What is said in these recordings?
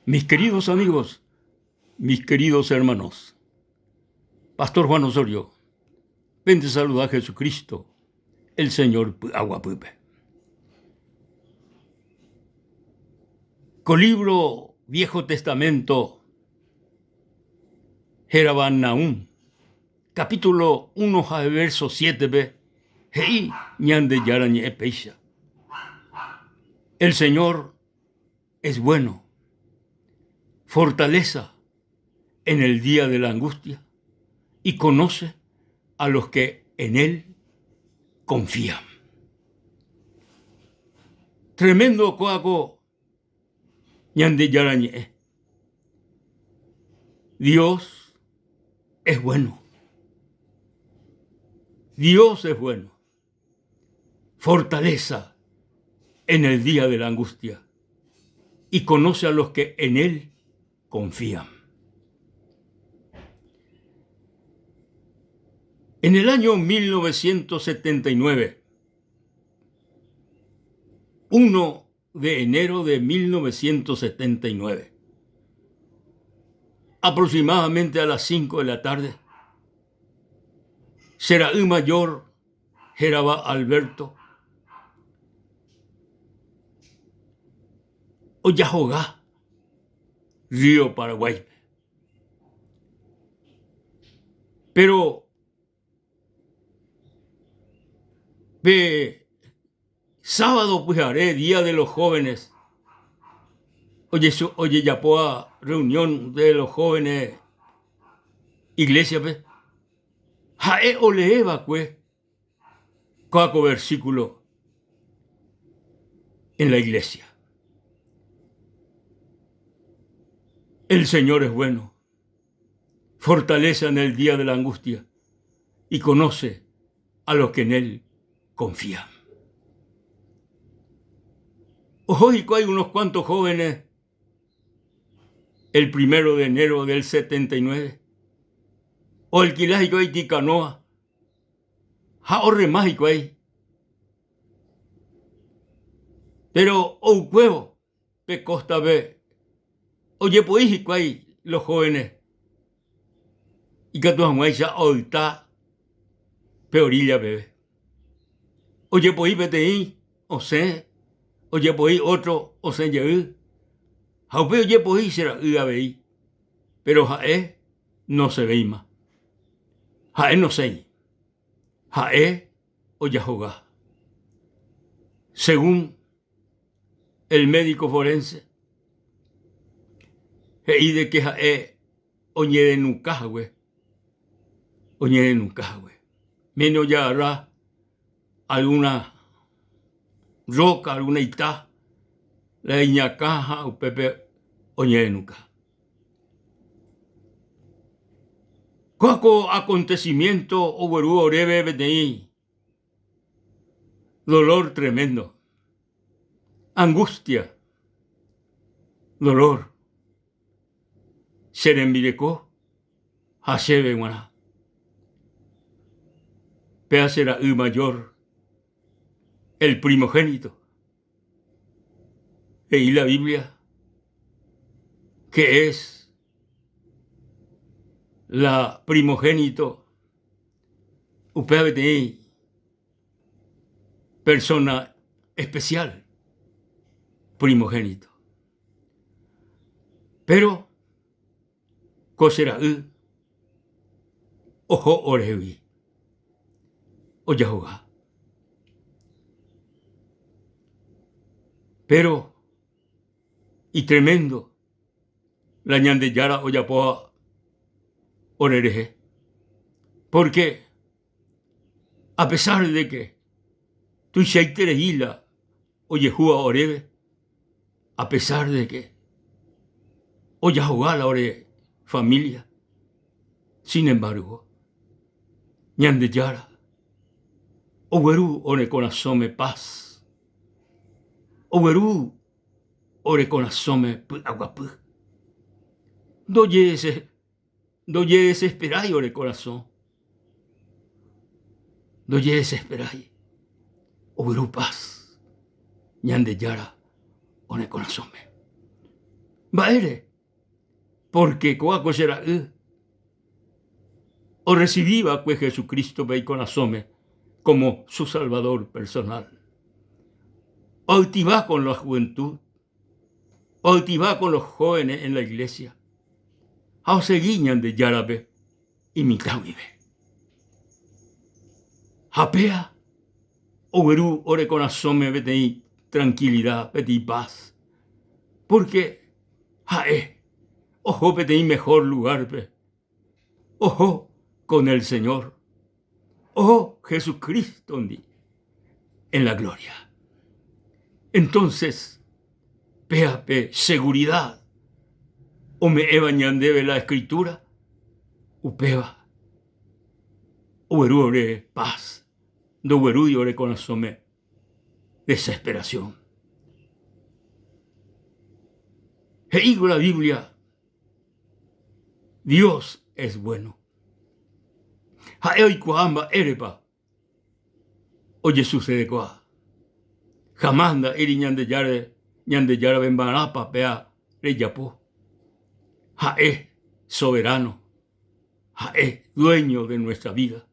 Mis queridos amigos, mis queridos hermanos, Pastor Juan Osorio, ven te saluda a Jesucristo, el Señor Aguapupe. Con libro Viejo Testamento, Jeraban Nahum, capítulo 1, verso 7b, Hei ñande yarañe peisha. El Señor es bueno, fortaleza en el día de la angustia y conoce a los que en Él confían. Tremendo coaco ñande yarañe. Dios es bueno. Dios es bueno. Fortaleza en el día de la angustia y conoce a los que en Él confían. En el año 1979, 1 de enero de 1979, aproximadamente a las 5 de la tarde, Seraí Mayor Jeraba Alberto Oyajogá, Río Paraguay. Pero sábado pues haré Día de los Jóvenes. Oye, yapoa reunión de los jóvenes, iglesia, pues. Jae oleeva, pues, coaco versículo en la iglesia. El Señor es bueno, fortaleza en el día de la angustia y conoce a los que en Él confían. Hoy hay unos cuantos jóvenes, el 1 de enero del 79, o el quilágico hay ticanoa, jaorre mágico hay. Pero o cuevo, pe costa ve, oye poíjico hay los jóvenes, y que tu amuecha oita, peorilla bebé. Oye poí peteí, o sé, oye poí otro, o sé yeú. Jaupe oye poí será a veí, pero jae no se veí más. Jae no sé, jae oye jogá. Según el médico forense, y de que jae oye de nunca, güey. Oye de nunca, güey. Menos ya hará alguna roca, alguna itá, la iñacaja o pepe oye de nunca. Cuaco acontecimiento o verú orebe betei. Dolor tremendo. Angustia. Dolor. Serembirecó. Hasebe guaná. Peacera y mayor. El primogénito. Y la Biblia, que es la primogénito, upebetei, persona especial, primogénito. Pero, cosera ojo orevi, oyahoga. Pero, y tremendo, la ñandeyara oyapoa orereje. Porque, a pesar de que tu shaiterehila oyehua orebe, a pesar de que oyahoga la ore familia, sin embargo, ñandeyara, oweru ore corazón paz, oweru ore corazón aguapú. Doye desesperáis, ore corazón. Doye desesperáis. Oweru paz. Ñande yara, ore corazón. Baere, porque coaco será o recibía pues Jesucristo ve con asome como su Salvador personal. O va con la juventud, o va con los jóvenes en la iglesia. O se guiñan de Yarabe y Mitawibe. Japea, o verú, ore con asome, vete tranquilidad, vete paz. Porque, ojo, vete mejor lugar, ve. Ojo con el Señor. Ojo, Jesucristo en la gloria. Entonces, péape seguridad. O me ebañandebe la escritura. Upeba. Ueru ore paz. Do ueru y ore con asome desesperación. E digo la Biblia. Dios es bueno. Haei kuamba erepa. O Jesús de kwa. Jamanda iri ñande yara bembarapa pea reyapo. Jae soberano. Jae dueño de nuestra vida.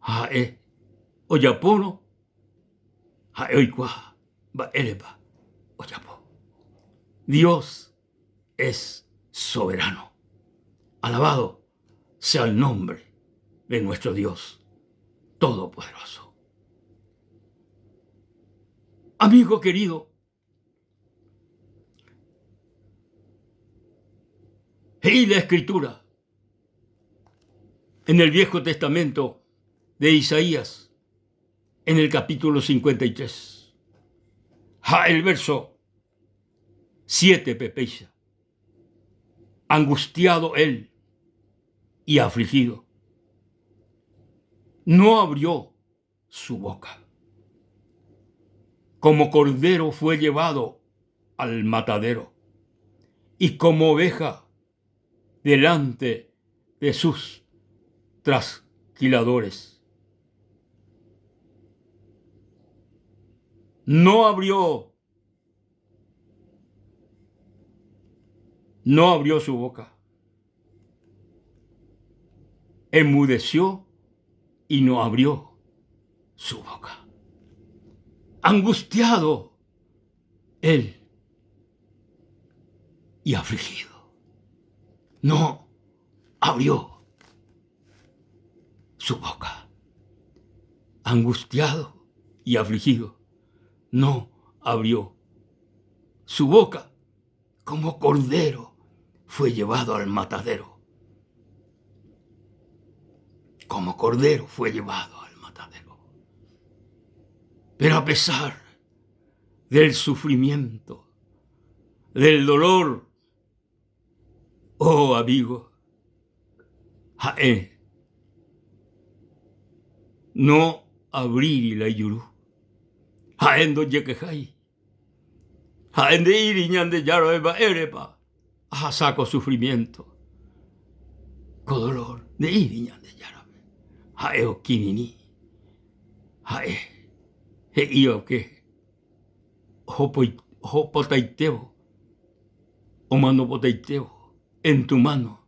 Jae oyapono. Jae oikwa ba erepa oyapo. Dios es soberano. Alabado sea el nombre de nuestro Dios Todopoderoso. Amigo querido, y la escritura en el Viejo Testamento de Isaías, en el capítulo 53, el verso 7, pepeisa. Angustiado él y afligido, no abrió su boca. Como cordero fue llevado al matadero, y como oveja delante de sus trasquiladores. No abrió su boca. Enmudeció y no abrió su boca. Angustiado él y afligido. No abrió su boca. Angustiado y afligido. No abrió su boca. Como cordero fue llevado al matadero. Como cordero fue llevado al matadero. Pero a pesar del sufrimiento, del dolor, oh amigo, no abrí la yuru. Jaendo yekejai. Jaende iriñan de yaro eba erepa. Saco sufrimiento. Con dolor de iriñan de yaro. Jaeo kinini. Jae. He io que. Hopotaiteo. O mano potaiteo. En tu mano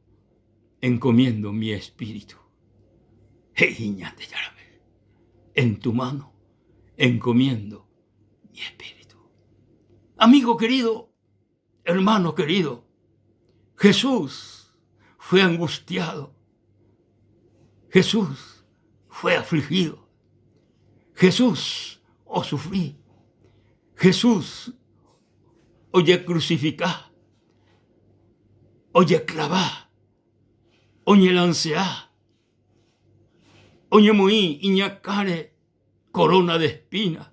encomiendo mi espíritu. He iriñan de yaro. En tu mano encomiendo mi espíritu. Amigo querido, hermano querido, Jesús fue angustiado. Jesús fue afligido. Jesús sufrí. Jesús oye crucificá. Oye clavá. Oye lanceá. Oye moí iñacare corona de espina.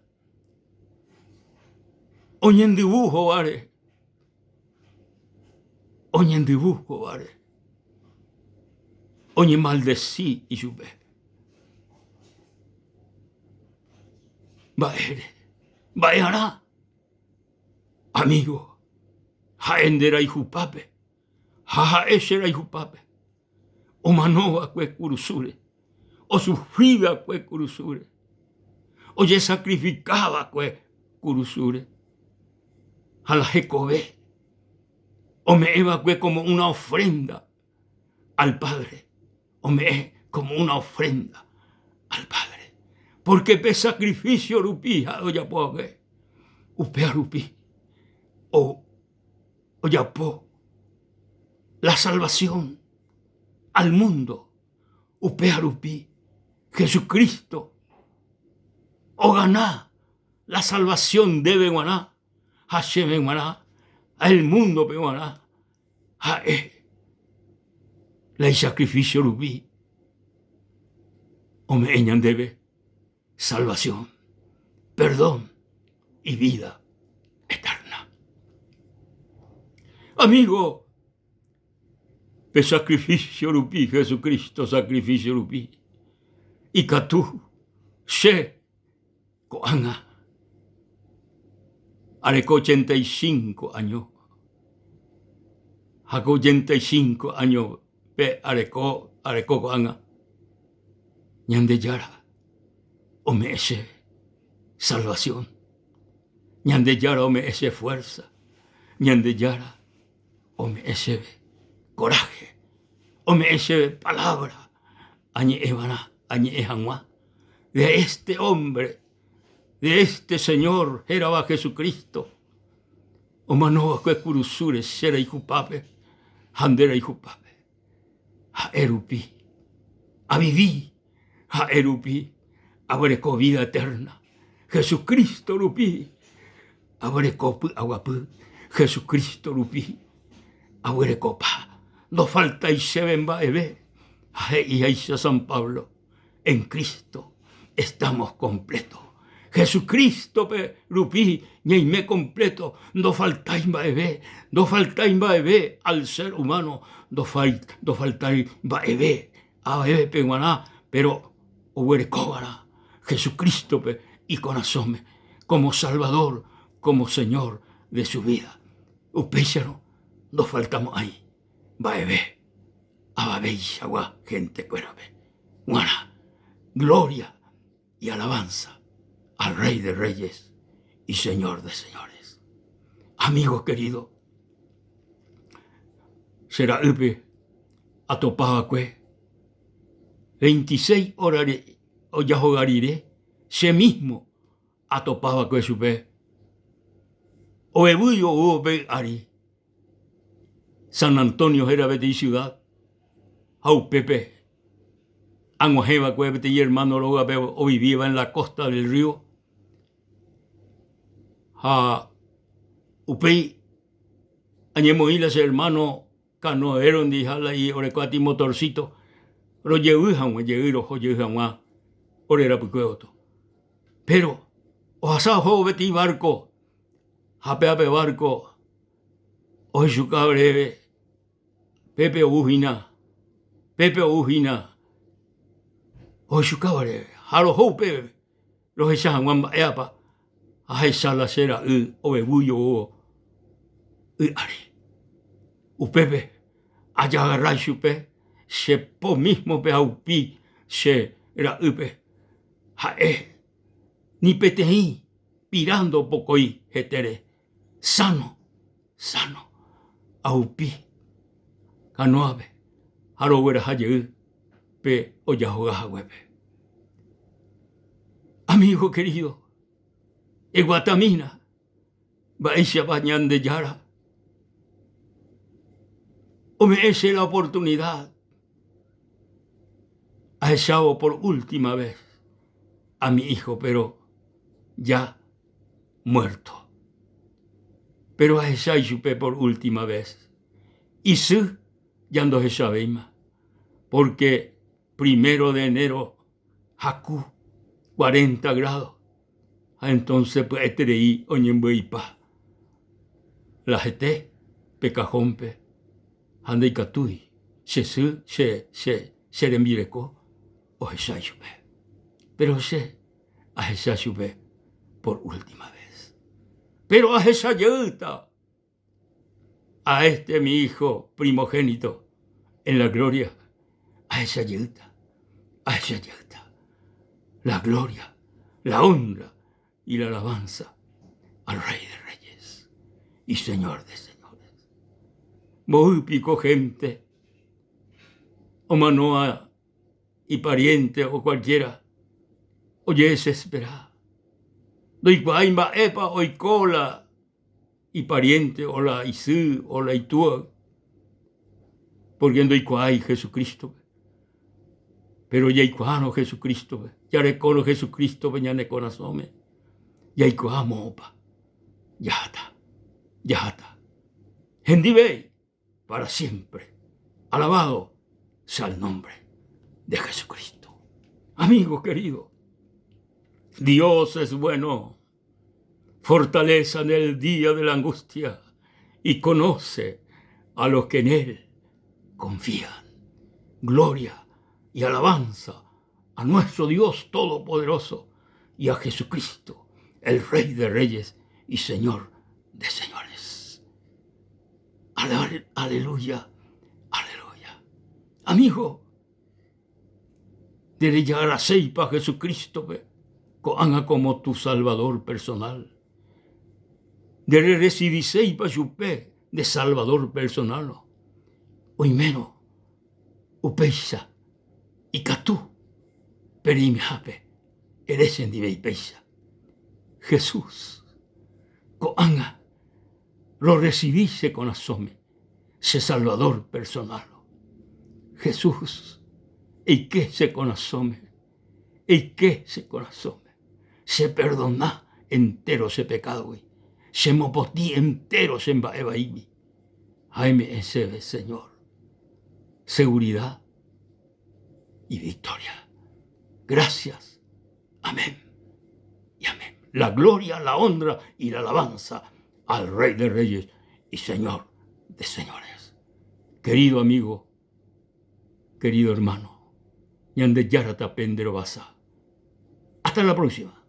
Oye en dibujo, vale. Oye en dibujo, vale. Oye maldecí y supe. Baere. Baeará. Amigo. Jaendera y jupape. Jajaeshera y jupape. O manoa cue curusure. O sufrida cue curusure. Oye sacrificaba cue curusure. A la Jecobé. O me evacué como una ofrenda al Padre. O me es como una ofrenda al Padre. Porque pe sacrificio rupi, o ya puedo que, upea rupi, o ya puedo, la salvación al mundo, upea rupi, Jesucristo, o ganá, la salvación debe guaná, Hashem guaná, al mundo pe guaná, la sacrificio rupi, o me eñan debe salvación, perdón y vida eterna. Amigo, pe sacrificio rupi, Jesucristo sacrificio rupi, y catú, she, coanga, areco 85 años, haco 85 años, pe areco coanga, ñande yara, o me ese salvación, ñande yara o me ese fuerza, ñande yara o me ese coraje, o me ese palabra, añe evana, añe ejanwa, de este hombre, de este Señor, Jeraba Jesucristo, o manoa que curusure, sera y jupape, handera y jupape, a erupi, a viví, a erupi, a breco vida eterna, Jesucristo rupi, a breco aguapu, Jesucristo rupi, a breco pa, no falta y se ven va ebe, y ahí San Pablo, en Cristo estamos completos. Jesucristo pe rupi, y me completo, no faltáis baebe, no faltáis baebe al ser humano, no faltáis baebe, a bebe pe guaná, pero oberecógana, Jesucristo pe y conazome, como Salvador, como Señor de su vida. Upécharo, no faltamos ahí, baebe, a babei agua, gente cuerabe, guana, gloria y alabanza al Rey de Reyes y Señor de Señores. Amigo querido, será upe atopaba que 26 horas o ya jugarire, se mismo atopaba que supe o ebuyo o be ari. San Antonio era beti ciudad, au pepe, anguajeba que beti hermano loga o vivía en la costa del río. A upei añemoilas hermano canoeron dijala y orecuati motorcito ro yehujan yehuiro ho yehujan orera puqueoto pero o asa ho beti barco hape barco o yucabre pepe ujina o yucabre haro ho pepe lo hesan wan eapa a esa la cera o bebullo o ari upepe allá agarrar chupe se po mismo pe aupi se era upe jae ni peteí pirando pocoí jetere sano aupi canoabe harowera haye pe oya joga huepe. Amigo querido, Guatamina, Baisha Bañán de Yara, o me es la oportunidad, ha echado por última vez a mi hijo, pero ya muerto. Pero ha echado por última vez. Y sí, ya no se sabe más, porque 1 de enero, Haku, 40 grados. Entonces, pues, eterei oñemboipa. La gente, pecajompe, ande y catui, se le mireco, o esa chupe. Pero se, a esa chupe por última vez. Pero a esa yuta, a este mi hijo primogénito en la gloria, a esa yuta, la gloria, la honra y la alabanza al Rey de Reyes y Señor de Señores. muy pico gente, o manoa y pariente o cualquiera, oye se espera. Doy guaimba epa oicola y pariente o la isú o la itúa, porque doy guay Jesucristo. Pero ya ikuano Jesucristo, ya recono Jesucristo, veñane conasome, ya ikuamo opa, ya está. Hendive para siempre. Alabado sea el nombre de Jesucristo. Amigo querido, Dios es bueno, fortaleza en el día de la angustia y conoce a los que en Él confían. Gloria y alabanza a nuestro Dios Todopoderoso y a Jesucristo, el Rey de Reyes y Señor de Señores. Aleluya, aleluya. Amigo, debe llegar a seipa Jesucristo, anga como tu Salvador personal. Debe recibir seipa yupe de Salvador personal. Hoy menos, upeisa y catú, perimhape, eres en dive peisa. Jesús, coanga, lo recibiste con asome, se Salvador personal. Jesús, ¿y qué se conasome? ¿Y qué se conasome? Se perdona entero ese pecado, se mopotí entero se embaebaimi. Jaime ese Señor, seguridad y victoria. Gracias. Amén y amén. La gloria, la honra y la alabanza al Rey de Reyes y Señor de Señores. Querido amigo, querido hermano, ñande yarata pendero basa. Hasta la próxima.